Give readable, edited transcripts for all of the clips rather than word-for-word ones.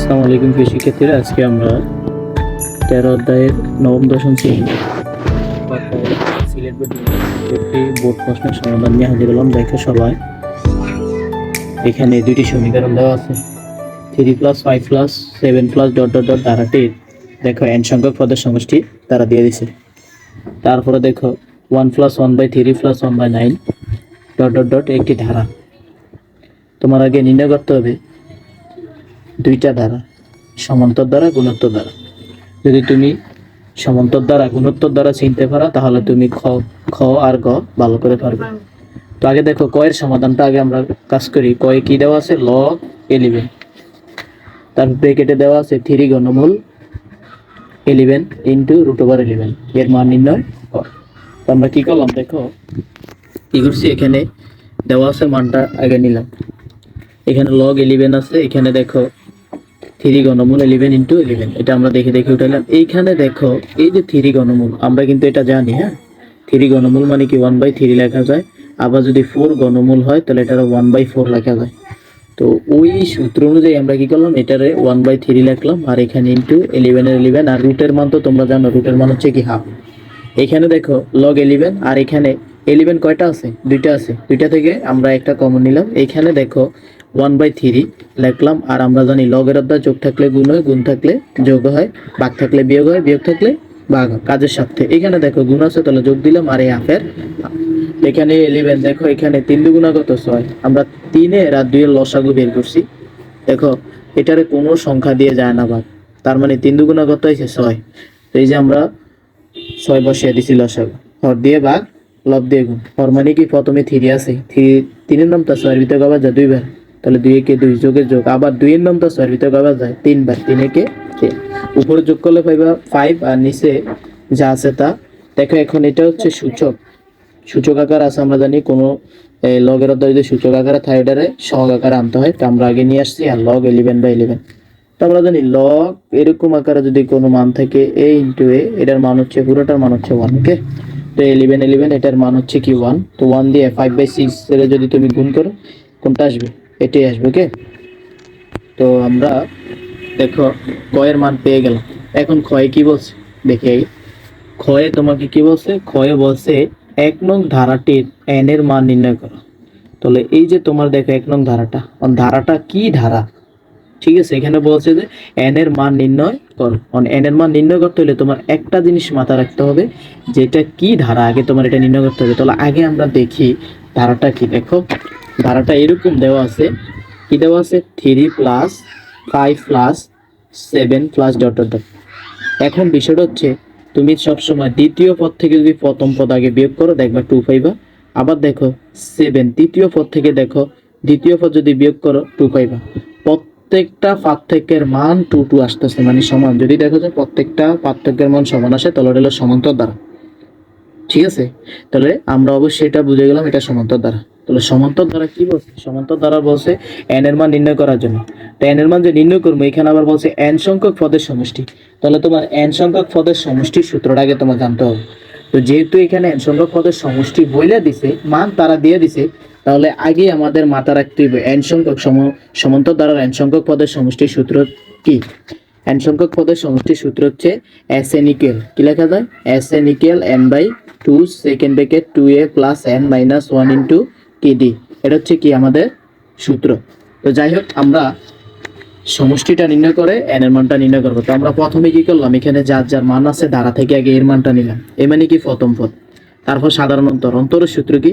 আসসালামু আলাইকুম প্রিয় শিক্ষার্থীরা, আজকে আমরা 13 অধ্যায়ের নবম দশম শ্রেণী সিলেট বোর্ড একটি বোর্ড প্রশ্নের সমাধান নিয়ে হাজির হলাম। দেখো সবাই, এখানে দুইটি সমীকরণ দেওয়া আছে। 3+5+7+ ডট ডট ডট ধারাটির দেখো n সংখ্যক পদের সমষ্টি তারা দিয়ে দিছে। তারপরে দেখো 1+1/3+1/9 ডট ডট ডট একটি ধারা। তোমার আগে নির্ণয় করতে হবে দুইটা ধারা, সমান্তর দ্বারা গুণোত্তর দ্বারা। যদি তুমি সমান্তর দ্বারা গুণোত্তর দ্বারা চিনতে পারো তাহলে তুমি খ আর গ ভালো করে পারবে। তো আগে দেখো ক এর সমাধানটা আগে আমরা কাজ করি। ক এ কি দেওয়া আছে? log 11। তারপর ব্র্যাকেটে দেওয়া আছে 3 ঘনমূল 11 ইন্টু √11 এর মান নির্ণয় কর। তো আমরা কি করলাম, দেখো কি করছি, এখানে দেওয়া আছে মানটা আগে নিলাম। এখানে log 11 আছে, এখানে দেখো 3 ঘনমূল 11 ইন্টু 11, এটা আমরা দেখে দেখে উঠাইলাম। এইখানে দেখো এই যে 3 ঘনমূল, আমরা কিন্তু এটা জানি, হ্যাঁ 3 ঘনমূল মানে কি 1/3 লেখা যায়। আবার যদি 4 ঘনমূল হয় তাহলে এটা 1/4 লেখা যায়। তো ওই সূত্র অনুযায়ী আমরা কি করলাম, এটারে 1/3 লিখলাম আর এখানে ইন্টু 11 এর 11, আর রুটের মান তো তোমরা জানো, রুটের মান হচ্ছে কি হাফ। এখানে দেখো log 11 আর এখানে 11 কয়টা আছে? দুইটা আছে, দুইটা থেকে আমরা একটা কমন নিলাম। এখানে দেখো 1/3 লিখলাম, আর আমরা জানি লগের অধ্যায় যোগ থাকলে গুণ হয়, গুণ থাকলে যোগ হয়, ভাগ থাকলে বিয়োগ হয়, বিয়োগ থাকলে ভাগ হয় কাজের সাথে। এখানে দেখো গুণ আছে তাহলে যোগ দিলাম, আর এই হাফের এখানে 11 দেখো এখানে 3 দুগুণা কত? 6। আমরা 3 এর আর 2 এর লসাগু বের করছি। দেখো এটারে কোনো সংখ্যা দিয়ে যায় না ভাগ, তার মানে 3 দুগুণা কত হয়েছে? 6। তো এই যে আমরা 6 বসিয়ে দিছি লসাগু, হর দিয়ে ভাগ, লব দিয়ে গুণ। হর মানে কি প্রথমে 3 আছে, 3 এর নামটা 6 এর ভিতরে গবা যায় 2 বার, তাহলে 2 একে 2 যোগের যোগ, আবার 2 এর নামটা 6 এর ভিতরে গবা যায় 3 বার, 3 একে 3। উপরে যোগ করলে পাইবা 5 আর নিচে যা আছে তা। দেখো এখন এটা হচ্ছে সূচক, সূচক আকার আছে, আমরা জানি কোনো লগের অধ্যায় যদি সূচক আকারে থাকে এটারে সহগ আকারে আনতে হয়। তো আমরা আগে নিয়ে আসছি আর log 11/11। তো আমরা জানি লগ এরকম আকারে যদি কোনো মান থাকে a ইন্টু a, এটার মান হচ্ছে পুরোটার মান হচ্ছে 1। ওকে, তো 11 এটার মান হচ্ছে কি 1। তো 1 দিয়ে 5/6 এর যদি তুমি গুণ করো কোনটা আসবে? এটাই আসবে। ওকে, তো আমরা দেখো ক এর মান পেয়ে গেলাম। এখন ক্ষয়ে কি বলছে দেখি আগে। ক্ষয়ে তোমাকে কি বলছে? ক্ষয়ে বলছে 1 নং ধারাটির n এর মান নির্ণয় করো। তাহলে এই যে তোমার দেখো 1 নং ধারাটা, ধারাটা কি ধারা? ঠিক আছে, এখানে বলছে যে n এর মান নির্ণয় করো। n এর মান নির্ণয় করতে হলে তোমার একটা জিনিস মাথায় রাখতে হবে, যেটা কি ধারা, আগে তোমার এটা নির্ণয় করতে হবে। তাহলে আগে আমরা দেখি ধারাটা কি। দেখো ধারাটা এরকম দেওয়া আছে, কি দেওয়া আছে? 3+5+7+ ডট ডট ডট। এখন বিষয়টা হচ্ছে তুমি সবসময় দ্বিতীয় পদ থেকে যদি প্রথম পদ আগে বিয়োগ করো দেখবা 2 পাইবা। আবার দেখো 7 তৃতীয় পদ থেকে দেখো দ্বিতীয় পদ যদি বিয়োগ করো 2 পাইবা। প্রত্যেকটা পার্থক্যের মান 2 2 আসতেছে, মানে সমান। যদি দেখো যে প্রত্যেকটা পার্থক্যের মান সমান আসে তাহলে এটা হলো সমান্তর দ্বারা। ঠিক আছে, তাহলে আমরা অবশ্যই এটা বুঝে গেলাম এটা সমান্তর দ্বারা। তাহলে সমান্তর দ্বারা কি বলছে? সমান্তর দ্বারা বলছে n এর মান নির্ণয় করার জন্য। তো n এর মান যে নির্ণয় করবো, এখানে আবার বলছে n সংখ্যক পদের সমষ্টি। তাহলে তোমার n সংখ্যক পদের সমষ্টির সূত্রটা আগে তোমার জানতে হবে। তো যেহেতু এখানে n সংখ্যক পদের সমষ্টি বইলে দিছে, মান তারা দিয়ে দিছে, তাহলে আগে আমাদের মাথা রাখতে হবে n সংখ্যক সমান্তর দ্বারা n সংখ্যক পদের সমষ্টির সূত্র কি? n সংখ্যক পদের সমষ্টির সূত্র হচ্ছে Sn ইকুয়াল কি লেখা যায়? Sn equal n/2 second bracket 2a plus n minus 1 into kd। এটা হচ্ছে কি আমাদের সূত্র। তো যাই হোক, আমরা সমষ্টিটা নির্ণয় করে n এর মানটা নির্ণয় করবো। তো আমরা প্রথমে কি করলাম, এখানে যার যার মান আছে ধারা থেকে আগে এর মানটা নিলাম। এ মানে কি প্রথম পদ, তারপর সাধারণ অন্তর। অন্তরের সূত্র কি?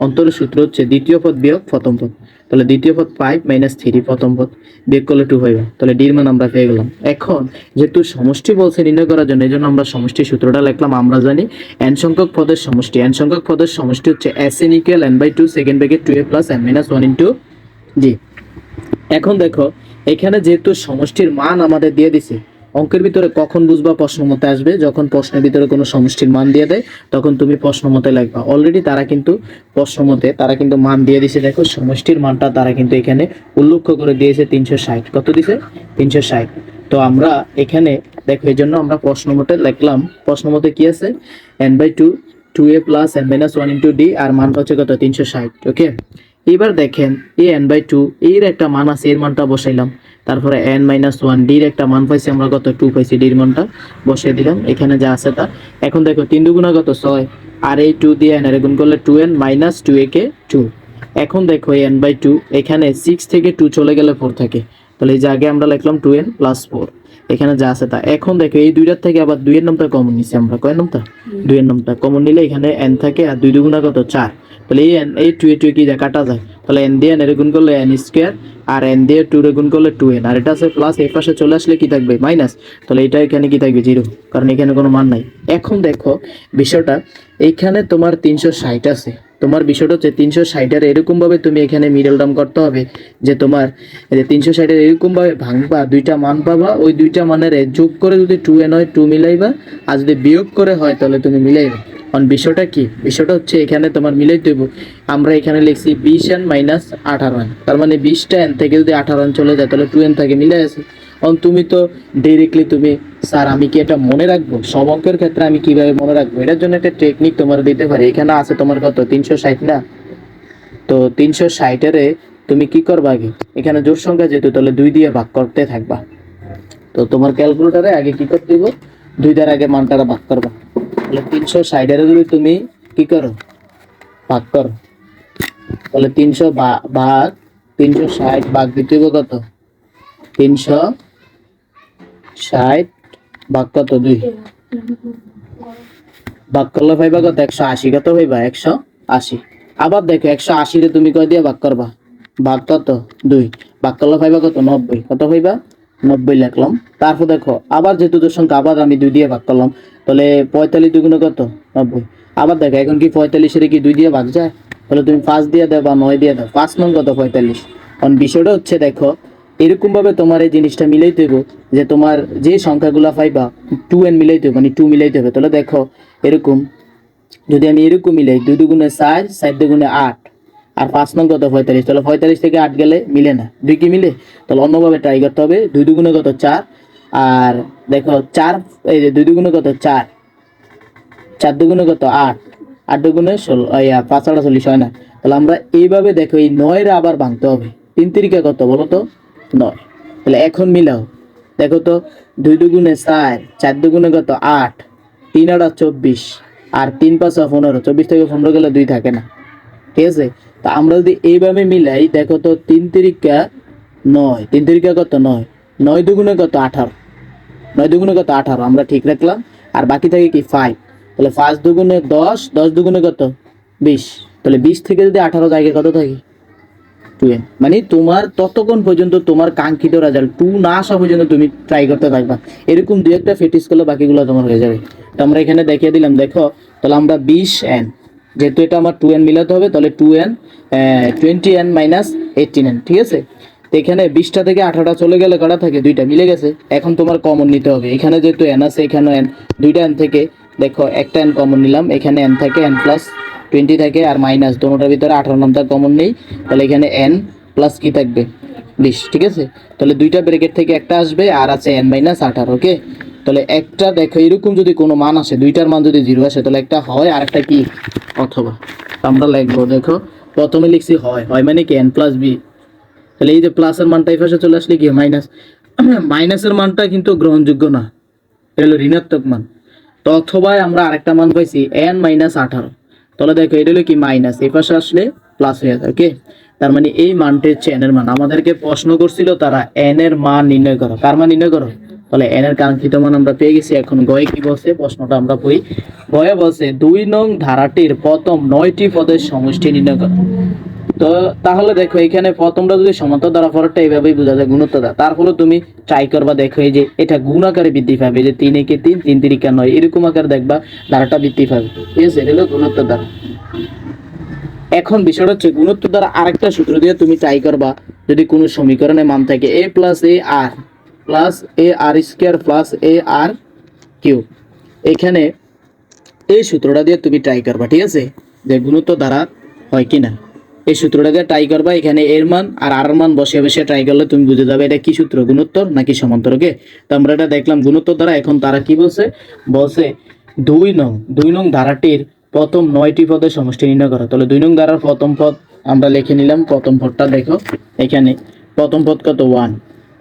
অন্তরের সূত্র হচ্ছে দ্বিতীয় পদ বিয়োগ প্রথম পদ। তাহলে দ্বিতীয় পদ 5 - 3, প্রথম পদ বিয়োগ করলে 2 হইবে। তাহলে ডি এর মান আমরা পেয়ে গেলাম। এখন যেহেতু সমষ্টি বলছে নির্ণয় করার জন্য, এইজন্য আমরা সমষ্টি সূত্রটা লিখলাম। আমরা জানি n সংখ্যক পদের সমষ্টি, n সংখ্যক পদের সমষ্টি হচ্ছে Sn equal n/2 second bracket 2a plus n minus 1 into G. এখন দেখো এখানে যেহেতু সমষ্টির মান আমাদের দিয়ে দিছে, অঙ্কের ভিতরে কখন বুঝবা প্রশ্ন মতে আসবে? যখন প্রশ্নের ভিতরে কোনো সমষ্টির মান দিয়ে দেয় তখন তুমি প্রশ্ন মতে লিখবা। অলরেডি তারা কিন্তু প্রশ্ন মতে তারা কিন্তু মান দিয়ে দিছে। দেখো সমষ্টির মানটা তারা কিন্তু এখানে উল্লেখ করে দিয়েছে 360। কত দিছে? 360। তো আমরা এখানে দেখো এই জন্য আমরা প্রশ্ন মতে লিখলাম। প্রশ্ন মতে কি আছে? n/2 2a plus n minus 1 into D, আর মানটা হচ্ছে কত? 360। ওকে, এবার দেখেন এই n/2 এর একটা মান আছে, এর মানটা বসাইলাম। তারপরে n মাইনাস ওয়ান ডির একটা মান পাইছি আমরা কত 2 পাইছি, ডির মানটা বসিয়ে দিলাম এখানে যা আছে তা। এখন দেখো 3 দুগুণা কত 6, আর এই 2 দিয়ে n এর গুণ করলে 2n মাইনাস 2a কে 2। এখন দেখো এই n/2 এখানে 6 থেকে 2 চলে গেলে 4 থাকে, তাহলে এই যে আগে আমরা লিখলাম 2n প্লাস 4 এখানে যা আছে তা। এখন দেখো এই দুইটার থেকে আবার 2 এর নামটা কমন নিছি আমরা, কয় নামটা 2 এর নামটা কমন নিলে এখানে n থাকে, আর 2 দুগুণা কত 4, তাহলে এই n এই 2 এ 2 কি যায় কাটা যায়, তাহলে n দিয়ে n এর গুণ করলে n স্কয়ার, আর n দিয়ে 2 এর গুণ করলে 2n, আর এটা আছে প্লাস, এই পাশে চলে আসলে কি থাকবে মাইনাস, তাহলে এটা এখানে কি থাকবে 0, কারণ এখানে কোনো মান নাই। এখন দেখো বিষয়টা এইখানে তোমার 360 আছে, তোমার বিষয়টা হচ্ছে 360 এর এরকম ভাবে তুমি এখানে মিডল টার্ম করতে হবে যে তোমার এই যে 360 এর এরকম ভাবে ভাঙবা, দুইটা মান পাবা, ওই দুইটা মানের যোগ করে যদি 2n হয় 2 মিলাইবা, আর যদি বিয়োগ করে হয় তাহলে তুমি মিলাইবা। কারণ বিষয়টা কি, বিষয়টা হচ্ছে এখানে তোমার মিলাই দেব, আমরা এখানে লিখছি 20n মাইনাস 18n, তার মানে 20টা n থেকে যদি 18n চলে যায় তাহলে 2n থাকে মিলাই আছে। কারণ তুমি তো ডাইরেক্টলি তুমি স্যার আমি কি এটা মনে রাখবো, সব অঙ্কের ক্ষেত্রে আমি কিভাবে মনে রাখবো, এটার জন্য একটা টেকনিক তোমার দিতে পারি। এখানে আছে তোমার কত 360 না, তো 360 এর তুমি কি করবা আগে, এখানে জোড় সংখ্যা যেহেতু তাহলে 2 দিয়ে ভাগ করতে থাকবা। তো তোমার ক্যালকুলেটরে আগে কি করতে দিব, 2 দ্বারা আগে মানটা ভাগ করবা, তাহলে 360 এর যদি তুমি কি করো ভাগ করো, তাহলে 300 ভাগ 360 ভাগ দিতে হবে কত 360 ভাগ কত 2, ভাগ করলে পাইবা কত 180, কত পাইবা 180। আবার দেখো 180 রে তুমি কয় দিয়ে ভাগ করবা, ভাগ কত 2, ভাগ করলে পাইবা কত 90, কত পাইবা 90 লিখলাম। তারপর দেখো আবার যেহেতু তোর সংখ্যা আবার আমি 2 দিয়ে ভাগ করলাম, তাহলে 45 দুগুণে কত 90। আবার দেখো এখন কি 45 এর কি 2 দিয়ে ভাগ যায়, তাহলে তুমি 5 দিয়ে দাও বা 9 দিয়ে দাও, 5 নং কত 45। কারণ বিষয়টা হচ্ছে দেখো এরকম ভাবে তোমার এই জিনিসটা মিলাইতে হবে যে তোমার যে সংখ্যাগুলো পাইবা 2n মিলাইতে হবে, মানে 2 মিলাইতে হবে। তাহলে দেখো এরকম যদি আমি এরকম মিলাই 2 দুগুণে 4, 4 দুগুণে 8, আর 5 নং কত 45, তাহলে 45 থেকে 8 গেলে মিলে না, 2 কি মিলে, তাহলে অন্যভাবে ট্রাই করতে হবে। 2 দুগুণে কত 4, আর দেখো 4 এই যে 2 দুগুণে কত 4, 4 দুগুণে কত 8, 8 দুগুণে 16, 5 8 40 হয় না, তাহলে আমরা এইভাবে দেখো এই 9 এর আবার ভাঙতে হবে। 3 তিরিকা কত বলো তো 9, তাহলে এখন মিলাও দেখো তো 2 দুগুণে 4, 4 দুগুণে কত 8, 3 8 24, আর 3 5 15, 24 থেকে 15 গেলে 2 থাকে না, ঠিক আছে। তা আমরা যদি এইভাবে মিলাই দেখো তো 3 তিরিকা 9, 3 তিরিকা কত 9, 9 দুগুণে কত 18, 9 দুগুণে কত 18 আমরা ঠিক রাখলাম, আর বাকি থাকে কি 5, তাহলে 5 দুগুণে 10, 10 দুগুণে কত 20, তাহলে 20 থেকে যদি 18 জায়গায় কত থাকে 2n, মানে তোমার ততক্ষণ পর্যন্ত তোমার কাঙ্ক্ষিত রেজাল্ট 2 না আসা পর্যন্ত তুমি ট্রাই করতে থাকবা। এরকম দুই একটা প্র্যাকটিস করলে বাকিগুলো তোমার হয়ে যাবে। তো আমরা এখানে দেখিয়ে দিলাম দেখো, তাহলে আমরা 20n যেহেতু এটা আমার 2n মিলাতে হবে, তাহলে 2n 20n মাইনাস 18n, ঠিক আছে। তো এখানে 20টা থেকে 18টা চলে গেলে কটা থাকে 2টা মিলে গেছে। এখন তোমার কমন নিতে হবে, এখানে যেহেতু n আছে এখানে n, 2টা n থেকে দেখো একটা n কমন নিলাম, এখানে n থাকে n প্লাস 20 থাকে, আর মাইনাস দোনোটার ভিতরে 18 নামটা কমন নেই, তাহলে এখানে n প্লাস কি থাকবে 20, ঠিক আছে। তাহলে দুইটা ব্র্যাকেট থেকে একটা আসবে, আর আছে n মাইনাস 18, ওকে। তাহলে একটা দেখো এরকম যদি কোনো মান আসে, দুইটার মান যদি 0 আসে তাহলে একটা হয় আর একটা কি অথবা। আমরা লিখবো দেখো প্রথমে লিখছি হয়, হয় মানে কি n প্লাস বি, তাহলে এই যে প্লাসের মানটা এই পাশে চলে আসলে কি মাইনাস, মাইনাসের মানটা কিন্তু গ্রহণযোগ্য না, এটা হলো ঋণাত্মক মান। তো অথবা আমরা আরেকটা মান পাইছি n মাইনাস 18, তাহলে দেখো এটা হলো কি মাইনাস, এই পাশে আসলে প্লাস হয়ে যায়, ওকে। তার মানে এই মানটা হচ্ছে n এর মান। আমাদেরকে প্রশ্ন করছিল তারা n এর মান নির্ণয় করো, কার মান নির্ণয় করো, তাহলে n এর কাঙ্ক্ষিত মান আমরা পেয়ে গেছি। এখন গয়ে কি বলছে প্রশ্নটা আমরা পড়ি। গয়ে বলছে 2 নং ধারাটির প্রথম 9টি পদের সমষ্টি নির্ণয় করো। তো তাহলে দেখো এখানে প্রথমটা যদি সমান্তর দ্বারা পরেরটা এইভাবেই বোঝা যায় গুণোত্তর দ্বারা, তারপরে তুমি ট্রাই করবা দেখো এই যে এটা গুণ আকারে বৃদ্ধি পাবে, যে 3 একে 3, 3 তিরিকা 9, এরকম আকারে দেখবা ধারাটা বৃদ্ধি পাবে, ঠিক আছে। এটা হলো গুণোত্তর দ্বারা। এখন বিষয়টা হচ্ছে গুণোত্তর দ্বারা আরেকটা সূত্র দিয়ে তুমি ট্রাই করবা, যদি কোনো সমীকরণে মান থাকে a plus A R plus A R square plus A R cube, এখানে এই সূত্রটা দিয়ে তুমি ট্রাই করবা, ঠিক আছে, যে গুণোত্তর দ্বারা হয় কিনা। এই সূত্রটাকে ট্রাই করবা, এখানে এর মান আর আর মান বসে বসে ট্রাই করলে তুমি বুঝে যাবে এটা কি সূত্র, গুণোত্তর নাকি সমান্তর, ওকে। তো আমরা এটা দেখলাম গুণোত্তর দ্বারা। এখন তারা কি বলছে, বলছে 2 নং ধারাটির প্রথম 9টি পদের সমষ্টি নির্ণয় করো। তাহলে 2 নং ধারার প্রথম পদ আমরা লিখে নিলাম, প্রথম পদটা দেখো এখানে প্রথম পদ কত 1,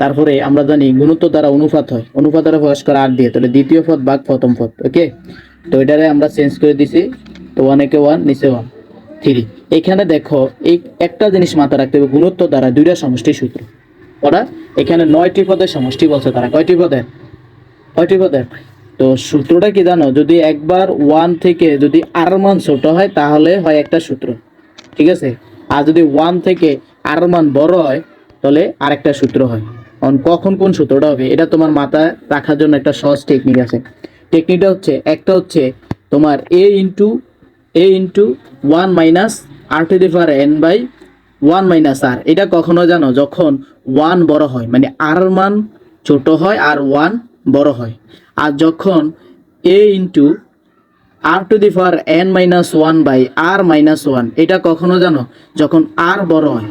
তারপরে আমরা জানি গুণোত্তর দ্বারা অনুপাত হয়, অনুপাত দ্বারা প্রকাশ করা আর দিয়ে, তাহলে দ্বিতীয় পদ ভাগ প্রথম পদ। ওকে, তো এটারে আমরা চেঞ্জ করে দিছি, তো 1 একে 1 নিচে 1 3। এখানে দেখো এই একটা জিনিস মাথায় রাখতে হবে, গুণোত্তর দ্বারা দুইটা সমষ্টির সূত্র। ওরা এখানে 9টি পদের সমষ্টি বলছে, তারা কয়টি পদের? তো সূত্রটা কি জানো, যদি একবার 1 থেকে যদি আর মান ছোট হয় তাহলে হয় একটা সূত্র, ঠিক আছে? আর যদি 1 থেকে আর মান বড় হয় তাহলে আরেকটা সূত্র হয়। কখন কোন সূত্রটা হবে এটা তোমার মাথায় রাখার জন্য একটা সহজ টেকনিক আছে। টেকনিকটা হচ্ছে, একটা হচ্ছে তোমার a into 1 minus R to the power n by 1 minus R. এটা কখনো জানো, যখন 1 বড় হয়, মানে আর মান ছোট হয় আর 1 বড় হয়। আর যখন a into R to the power n minus 1 by R minus 1, এটা কখনো জানো, যখন আর বড় হয়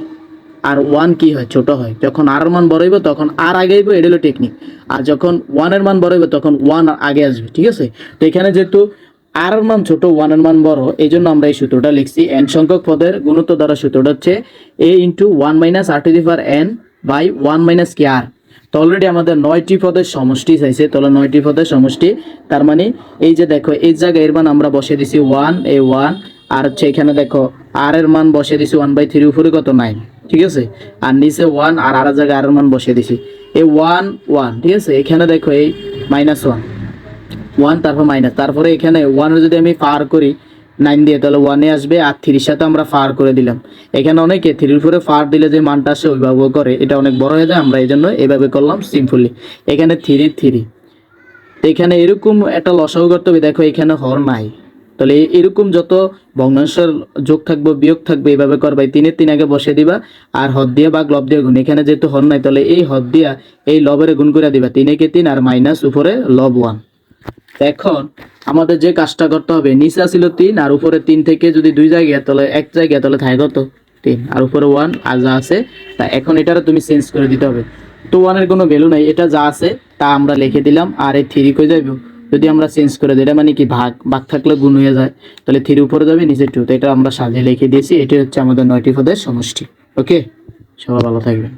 আর 1 কি হয়, ছোট হয়। যখন আর মান বড় হইব তখন আর আগে হইব, এটা হলো টেকনিক। আর যখন 1 এর মান বড় হইব তখন 1 আগে আসবে, ঠিক আছে? তো এখানে যেহেতু আর এর মান ছোট 1 এর মান বড়, এই জন্য আমরা এই সূত্রটা লিখছি। n সংখ্যক পদের গুণোত্তর দ্বারা সূত্রটা হচ্ছে a into 1 minus R to the power n by 1 minus কি আর। তো অলরেডি আমাদের 9টি পদের সমষ্টি চাইছে, তাহলে 9টি পদের সমষ্টি, তার মানে এই যে দেখো এই জায়গায় এর মান আমরা বসিয়ে দিছি 1 এ 1, আর হচ্ছে এখানে দেখো আর এর মান বসিয়ে দিছি 1/3, উপরে কত 9, ঠিক আছে? আর নিচে 1, আর আর জায়গায় আর এর মান বসিয়ে দিছি এই 1 1, ঠিক আছে? এখানে দেখো এই -1 তারপর মাইনাস, তারপরে এখানে 1 এর যদি আমি পার করি 9 দিয়ে তাহলে 1 এ আসবে, আর 3 এর সাথে আমরা পার করে দিলাম। এখানে অনেকে 3 এর উপরে পার দিলে যে মানটা আসে ওইভাবে করে, এটা অনেক বড় হয়ে যায়, আমরা এই জন্য এইভাবে করলাম সিম্পলি। এখানে 3 এখানে এরকম একটা লসাগু করতে হবে, দেখো এখানে হর নাই, তাহলে এরকম যত ভগ্নাংশের যোগ থাকবে বিয়োগ থাকবে এইভাবে করবা। 3 এর 3 আগে বসিয়ে দিবা, আর হদ দিয়ে বা লব দিয়ে গুণ। এখানে যেহেতু হর নাই তাহলে এই হদ দিয়া এই লবের গুণ করে দিবা, 3 একে 3 আর মাইনাস উপরে লব 1। এখন আমাদের যে কাজটা করতে হবে, নিচে ছিল 3 আর উপরে 3 থেকে যদি দুই জায়গায় তাহলে এক জায়গায় তাহলে থাকে কত 3, আর উপরে 1 আর যা আছে তা। এখন এটারে তুমি চেঞ্জ করে দিতে হবে, তো 1 এর কোনো ভ্যালু নাই, এটা যা আছে তা আমরা লিখে দিলাম। আর এই 3 কই যাবে, যদি আমরা চেঞ্জ করে দিই, এটা মানে কি ভাগ থাকলে গুণ হয়ে যায়, তাহলে 3 উপরে যাবে নিচে 2, তো এটা আমরা সাজিয়ে লিখে দিয়েছি। এটাই হচ্ছে আমাদের 9টি পদের সমষ্টি। ওকে, সবাই ভালো থাকবেন।